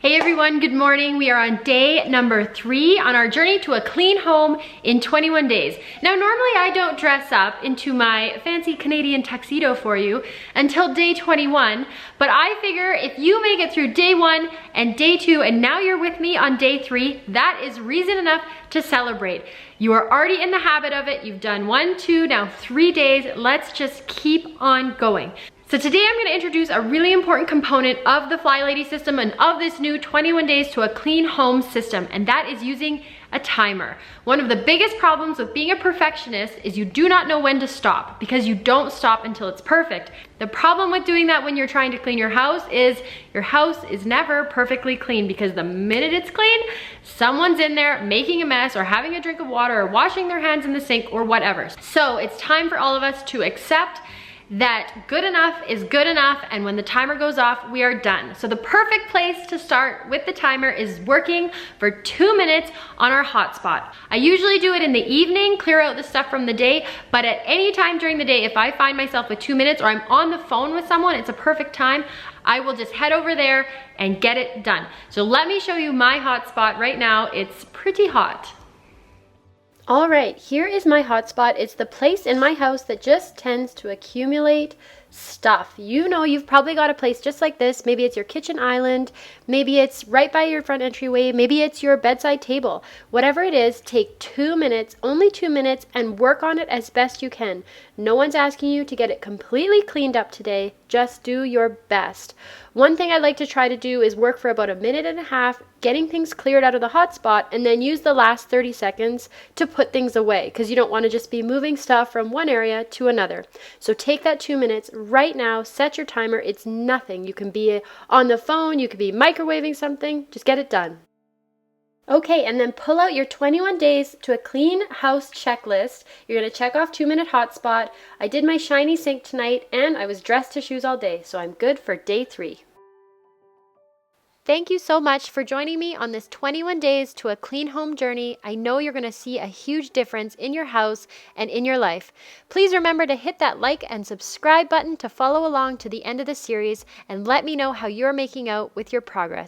Hey everyone, good morning. We are on day number 3 on our journey to a clean home in 21 days. Now normally I don't dress up into my fancy Canadian tuxedo for you until day 21, but I figure if you make it through day 1 and day 2 and now you're with me on day 3, that is reason enough to celebrate. You are already in the habit of it. You've done 1, 2, now 3 days. Let's just keep on going. So today I'm gonna introduce a really important component of the Fly Lady system and of this new 21 days to a clean home system, and that is using a timer. One of the biggest problems with being a perfectionist is you do not know when to stop because you don't stop until it's perfect. The problem with doing that when you're trying to clean your house is never perfectly clean, because the minute it's clean, someone's in there making a mess or having a drink of water or washing their hands in the sink or whatever. So it's time for all of us to accept that good enough is good enough, and when the timer goes off, we are done. So the perfect place to start with the timer is working for 2 minutes on our hotspot. I usually do it in the evening, clear out the stuff from the day, but at any time during the day, if I find myself with 2 minutes or I'm on the phone with someone, it's a perfect time. I will just head over there and get it done. So let me show you my hotspot right now. It's pretty hot. All right, here is my hotspot. It's the place in my house that just tends to accumulate stuff. You know, you've probably got a place just like this. Maybe it's your kitchen island. Maybe it's right by your front entryway. Maybe it's your bedside table. Whatever it is, take 2 minutes, only 2 minutes, and work on it as best you can. No one's asking you to get it completely cleaned up today. Just do your best. One thing I like to try to do is work for about 1.5 minutes, getting things cleared out of the hotspot, and then use the last 30 seconds to put things away, because you don't want to just be moving stuff from one area to another. So take that 2 minutes right now, set your timer. It's nothing. You can be on the phone, you could be microwaving something, just get it done. Okay, and then pull out your 21 days to a clean house checklist. You're gonna check off 2-minute hotspot. I did my shiny sink tonight, and I was dressed to shoes all day, so I'm good for day 3. Thank you so much for joining me on this 21 days to a clean home journey. I know you're gonna see a huge difference in your house and in your life. Please remember to hit that like and subscribe button to follow along to the end of the series, and let me know how you're making out with your progress.